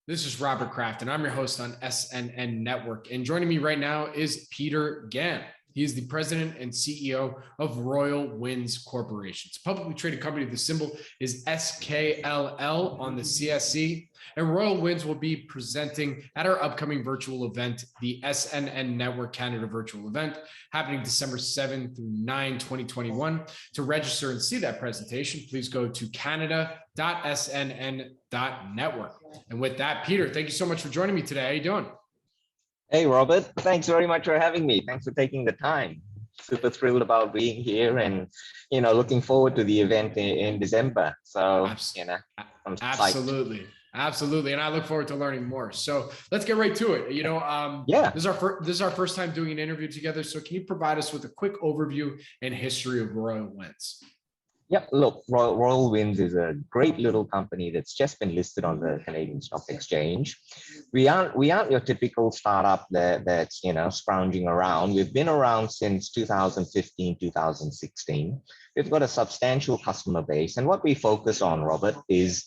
This is Robert Kraft, and I'm your host on SNN.Network. And joining me right now is Peter Gan. He is the president and CEO of Royal Winds Corporation. It's a publicly traded company. The symbol is SKLL on the CSE. And Royal Winds will be presenting at our upcoming virtual event, the SNN.Network Canada virtual event, happening December 7 through 9, 2021. To register and see that presentation, please go to Canada.SNN.Network. And with that, Peter, thank you so much for joining me today. How are you doing? Hey, Robert, thanks very much for having me. Thanks for taking the time. Super thrilled about being here and, looking forward to the event in December. So, I'm absolutely. psyched. Absolutely. And I look forward to learning more. So let's get right to it. Yeah. This is our first time doing an interview together. So can you provide us with a quick overview and history of Royal Winds? Yeah, look, Royal Winds is a great little company that's just been listed on the Canadian Stock Exchange. We aren't your typical startup that's scrounging around. We've been around since 2015, 2016. We've got a substantial customer base, and what we focus on, Robert, is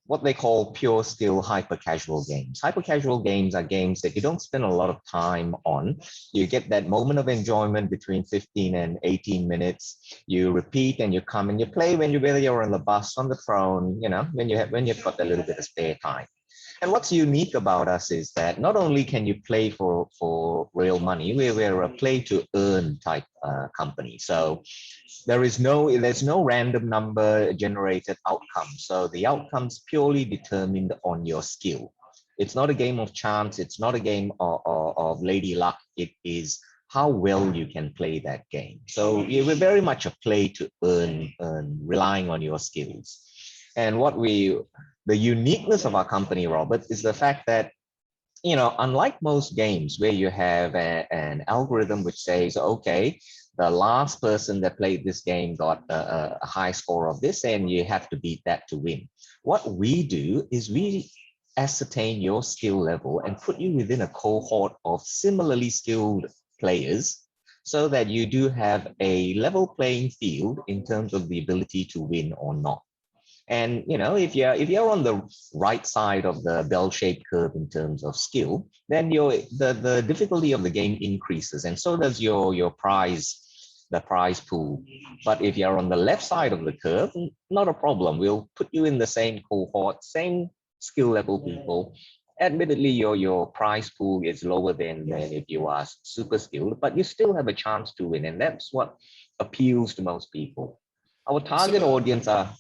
what they call pure skill hyper-casual games. Hyper-casual games are games that you don't spend a lot of time on. You get that moment of enjoyment between 15 and 18 minutes. You repeat and you come and you play whether you're on the bus, on the phone, when you've got a little bit of spare time. And what's unique about us is that not only can you play for real money, we're a play to earn type company. So there's no random number generated outcome. So the outcome's purely determined on your skill. It's not a game of chance. It's not a game of lady luck. It is how well you can play that game. So we're very much a play to earn, relying on your skills. And the uniqueness of our company, Robert, is the fact that, unlike most games where you have an algorithm which says, okay, the last person that played this game got a high score of this, and you have to beat that to win. What we do is we ascertain your skill level and put you within a cohort of similarly skilled players so that you do have a level playing field in terms of the ability to win or not. And if you're on the right side of the bell-shaped curve in terms of skill, then the difficulty of the game increases, and so does the prize pool. But if you're on the left side of the curve, not a problem. We'll put you in the same cohort, same skill level people. Admittedly, your prize pool is lower than if you are super skilled, but you still have a chance to win, and that's what appeals to most people. Our target audience are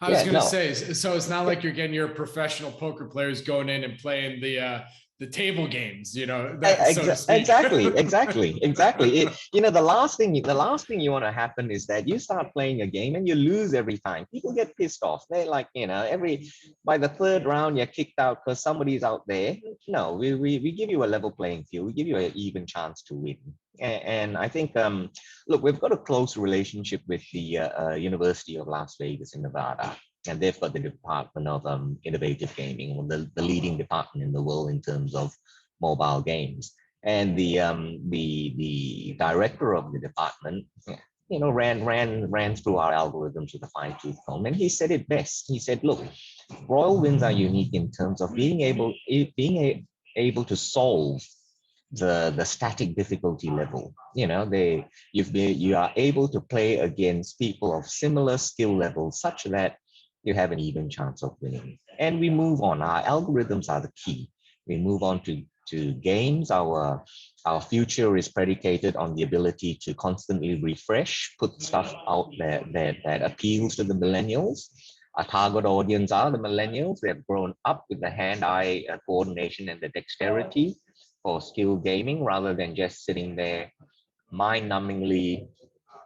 I was going to say, so it's not like you're getting your professional poker players going in and playing the table games, Exactly. The last thing you want to happen is that you start playing a game and you lose every time. People get pissed off. They're like, by the third round, you're kicked out because somebody's out there. No, we give you a level playing field. We give you an even chance to win. And I think, look, we've got a close relationship with the University of Las Vegas in Nevada. And they've got the Department of Innovative Gaming, the leading department in the world in terms of mobile games. And the director of the department, ran through our algorithms with a fine-tooth comb, and he said it best. He said, "Look, Royal Winds are unique in terms of being able to solve the static difficulty level. You are able to play against people of similar skill levels, such that you have an even chance of winning." And we move on. Our algorithms are the key. We move on to games. Our future is predicated on the ability to constantly refresh, put stuff out there that appeals to the millennials. Our target audience are the millennials. They have grown up with the hand-eye coordination and the dexterity for skill gaming, rather than just sitting there mind-numbingly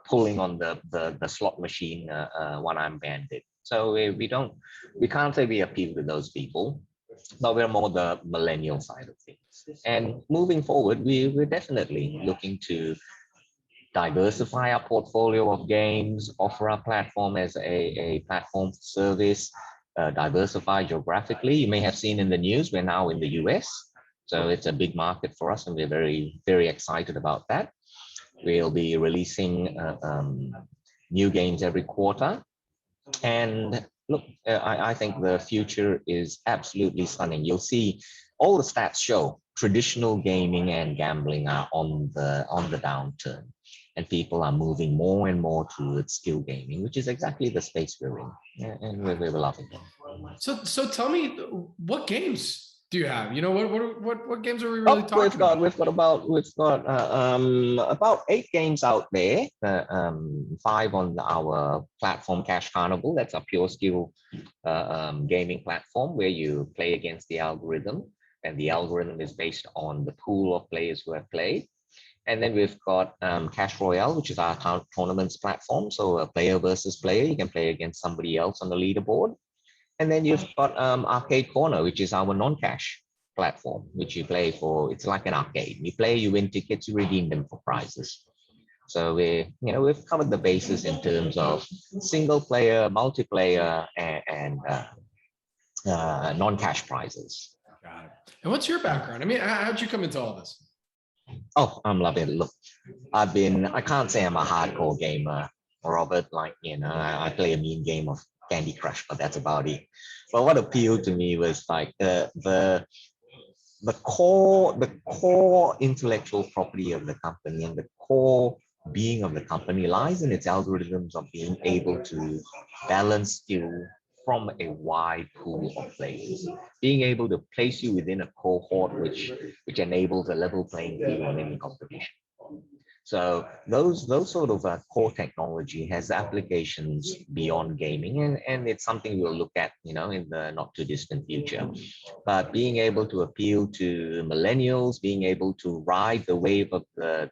pulling on the slot machine one-arm bandit. So we can't say we appeal to those people, but we're more the millennial side of things. And moving forward, we're definitely looking to diversify our portfolio of games, offer our platform as a platform service, diversify geographically. You may have seen in the news, we're now in the US. So it's a big market for us, and we're very, very excited about that. We'll be releasing new games every quarter. And look, I think the future is absolutely stunning. You'll see all the stats show traditional gaming and gambling are on the downturn, and people are moving more and more towards skill gaming, which is exactly the space we're in, and we're loving it. So tell me, what games do you have? You know, what games are we really talking about? We've got about 8 games out there. 5 on our platform Cash Carnival. That's a pure skill gaming platform where you play against the algorithm, and the algorithm is based on the pool of players who have played. And then we've got Cash Royale, which is our tournaments platform. So a player versus player, you can play against somebody else on the leaderboard. And then you've got Arcade Corner, which is our non-cash platform, which you play for. It's like an arcade. You play, you win tickets, you redeem them for prizes. So we've covered the bases in terms of single player, multiplayer, and non-cash prizes. Got it. And what's your background? I mean, how'd you come into all this? Oh, I'm loving it. Look, I can't say I'm a hardcore gamer, Robert. Like, I play a mean game of Candy Crush, but that's about it. But what appealed to me was like the core intellectual property of the company, and the core being of the company lies in its algorithms of being able to balance skill from a wide pool of players, being able to place you within a cohort which enables a level playing field on any competition. So those sort of core technology has applications beyond gaming, and it's something we'll look at, in the not too distant future. But being able to appeal to millennials, being able to ride the wave of the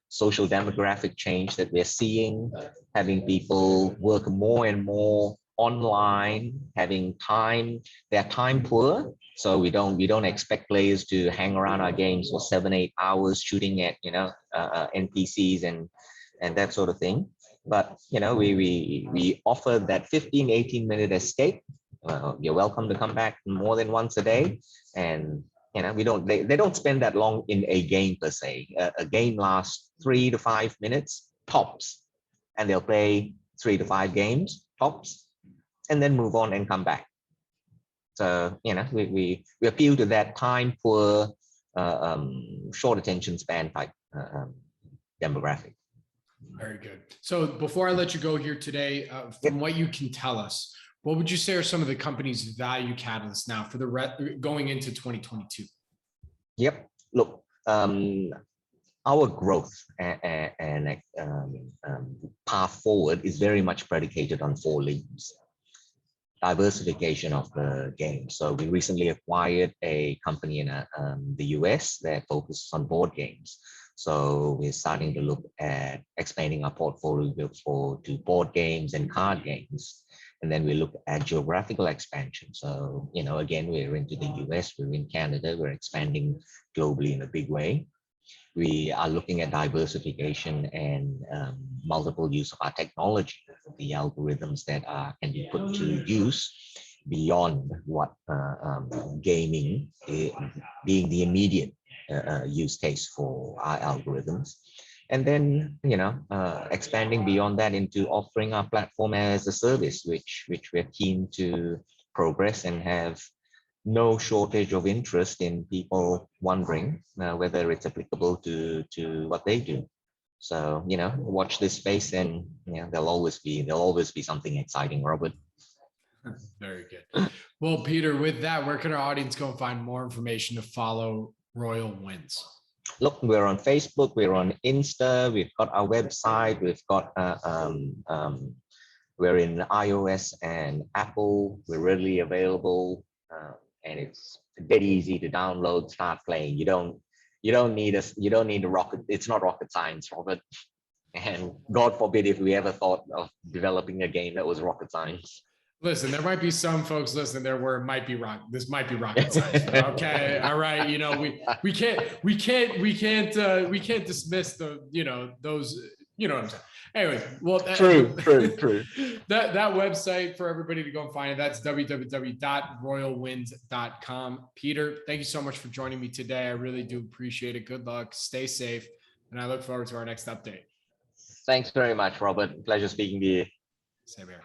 social demographic change that we're seeing, having people work more and more online, having time, they're time poor. So we don't expect players to hang around our games for 7-8 hours shooting at NPCs and that sort of thing. But we offer that 15-18 minute escape. You're welcome to come back more than once a day, and they don't spend that long in a game per se. A game lasts 3 to 5 minutes tops, and they'll play 3 to 5 games tops, and then move on and come back. So we appeal to that time poor, short attention span type demographic. Very good. So before I let you go here today, from what you can tell us, what would you say are some of the company's value catalysts now for going into 2022? Yep. Look, our growth and path forward is very much predicated on 4 leads. Diversification of the game. So we recently acquired a company in the US that focuses on board games. So we're starting to look at expanding our portfolio to board games and card games. And then we look at geographical expansion. So, again, we're into the US, we're in Canada, we're expanding globally in a big way. We are looking at diversification and multiple use of our technology, the algorithms that can be put to use beyond what gaming being the immediate use case for our algorithms. And then, expanding beyond that into offering our platform as a service, which we're keen to progress and have no shortage of interest in people wondering whether it's applicable to what they do. So, watch this space, and there'll always be something exciting, Robert. Very good. Well, Peter, with that, where can our audience go and find more information to follow Royal Wins? Look, we're on Facebook, we're on Insta, we've got our website, we've got we're in iOS and Apple. We're readily available. And it's dead easy to download, start playing. You don't need a rocket. It's not rocket science, Robert. And God forbid if we ever thought of developing a game that was rocket science. Listen, there might be some folks listening there where it might be this might be rocket science. Okay, all right. We can't dismiss those. You know what I'm saying. Anyway, well, true. That website for everybody to go and find it, that's www.royalwins.com. Peter, thank you so much for joining me today. I really do appreciate it. Good luck, stay safe, and I look forward to our next update. Thanks very much, Robert. Pleasure speaking to you. Same here.